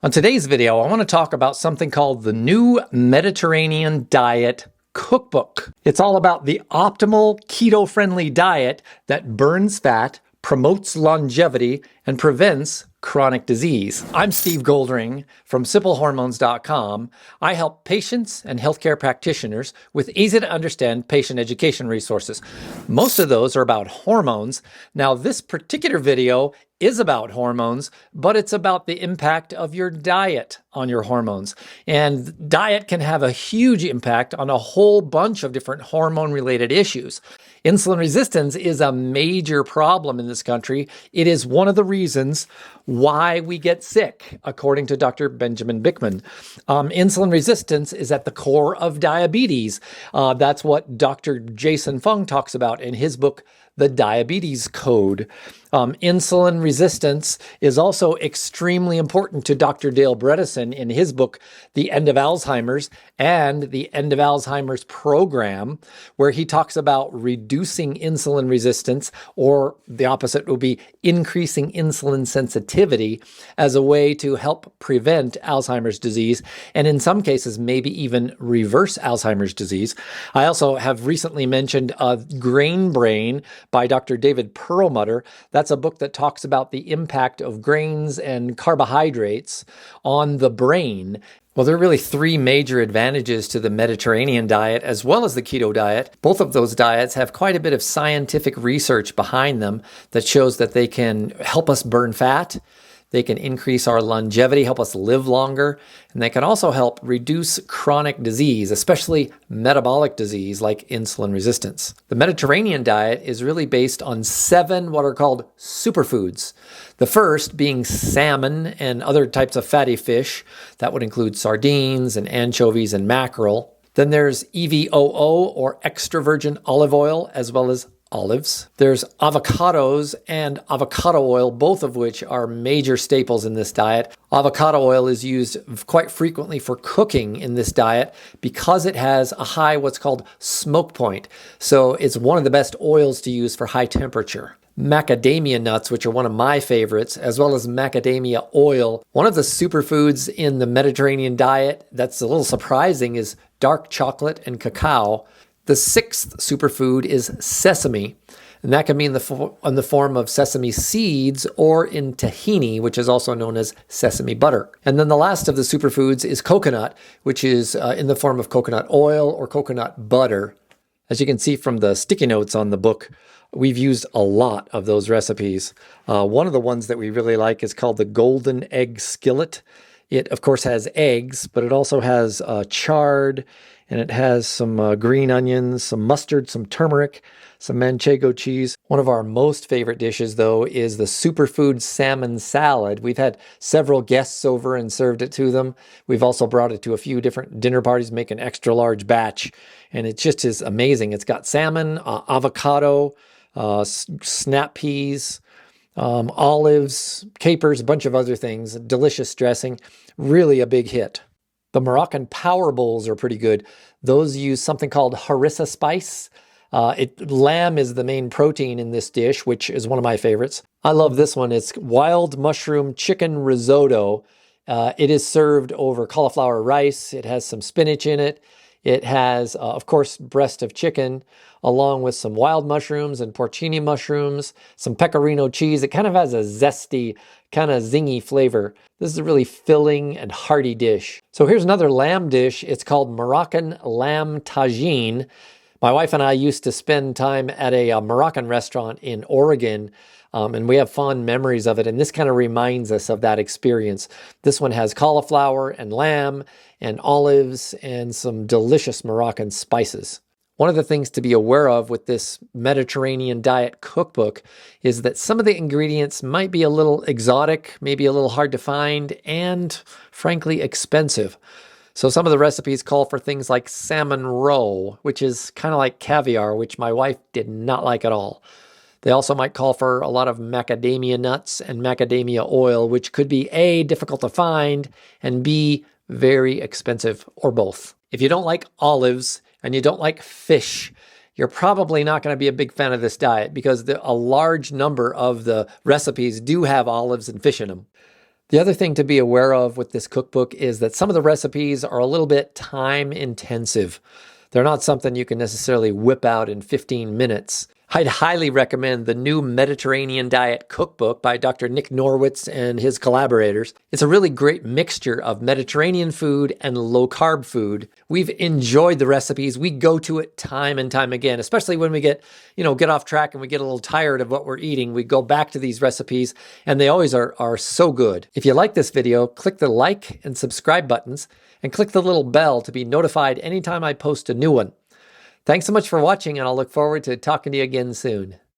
On today's video, I want to talk about something called the New Mediterranean Diet Cookbook. It's all about the optimal keto-friendly diet that burns fat, promotes longevity, and prevents chronic disease. I'm Steve Goldring from SimpleHormones.com. I help patients and healthcare practitioners with easy-to-understand patient education resources. Most of those are about hormones. Now, this particular video is about hormones, but it's about the impact of your diet on your hormones. And diet can have a huge impact on a whole bunch of different hormone-related issues. Insulin resistance is a major problem in this country. It is one of the reasons why we get sick, according to Dr. Benjamin Bickman. Insulin resistance is at the core of diabetes. That's what Dr. Jason Fung talks about in his book, The Diabetes Code. Insulin resistance is also extremely important to Dr. Dale Bredesen in his book, The End of Alzheimer's and the End of Alzheimer's Program, where he talks about reducing insulin resistance, or the opposite would be increasing insulin sensitivity as a way to help prevent Alzheimer's disease, and in some cases, maybe even reverse Alzheimer's disease. I also have recently mentioned Grain Brain by Dr. David Perlmutter. That's a book that talks about the impact of grains and carbohydrates on the brain. Well, there are really three major advantages to the Mediterranean diet as well as the keto diet. Both of those diets have quite a bit of scientific research behind them that shows that they can help us burn fat, they can increase our longevity, help us live longer, and they can also help reduce chronic disease, especially metabolic disease like insulin resistance. The Mediterranean diet is really based on 7 what are called superfoods. The first being salmon and other types of fatty fish. That would include sardines and anchovies and mackerel. Then there's EVOO, or extra virgin olive oil, as well as olives. There's avocados and avocado oil, both of which are major staples in this diet. Avocado oil is used quite frequently for cooking in this diet because it has a high what's called smoke point. So it's one of the best oils to use for high temperature. Macadamia nuts, which are one of my favorites, as well as macadamia oil. One of the superfoods in the Mediterranean diet that's a little surprising is dark chocolate and cacao. The 6th superfood is sesame, and that can be in the form of sesame seeds or in tahini, which is also known as sesame butter. And then the last of the superfoods is coconut, which is in the form of coconut oil or coconut butter. As you can see from the sticky notes on the book, we've used a lot of those recipes. One of the ones that we really like is called the golden egg skillet. It, of course, has eggs, but it also has chard, and it has some green onions, some mustard, some turmeric, some manchego cheese. One of our most favorite dishes, though, is the superfood salmon salad. We've had several guests over and served it to them. We've also brought it to a few different dinner parties, make an extra large batch, and it just is amazing. It's got salmon, avocado, snap peas, olives, capers, a bunch of other things, delicious dressing, really a big hit. The Power Bowls are pretty good. Those use something called harissa spice. Lamb is the main protein in this dish, which is one of my favorites. I love this one. It's wild mushroom chicken risotto. It is served over cauliflower rice. It has some spinach in it. It has, of course, breast of chicken, along with some wild mushrooms and porcini mushrooms, some pecorino cheese. It kind of has a zesty, kind of zingy flavor. This is a really filling and hearty dish. So here's another lamb dish. It's called Moroccan lamb tagine. My wife and I used to spend time at a Moroccan restaurant in Oregon, and we have fond memories of it, and this kind of reminds us of that experience. This one has cauliflower and lamb and olives and some delicious Moroccan spices. One of the things to be aware of with this Mediterranean diet cookbook is that some of the ingredients might be a little exotic, maybe a little hard to find, and frankly expensive. So some of the recipes call for things like salmon roe, which is kind of like caviar, which my wife did not like at all. They also might call for a lot of macadamia nuts and macadamia oil, which could be A, difficult to find, and B, very expensive, or both. If you don't like olives and you don't like fish, you're probably not going to be a big fan of this diet because a large number of the recipes do have olives and fish in them. The other thing to be aware of with this cookbook is that some of the recipes are a little bit time intensive. They're not something you can necessarily whip out in 15 minutes. I'd highly recommend the New Mediterranean Diet Cookbook by Dr. Nick Norwitz and his collaborators. It's a really great mixture of Mediterranean food and low-carb food. We've enjoyed the recipes. We go to it time and time again, especially when we get off track and we get a little tired of what we're eating. We go back to these recipes, and they always are so good. If you like this video, click the like and subscribe buttons, and click the little bell to be notified anytime I post a new one. Thanks so much for watching, and I'll look forward to talking to you again soon.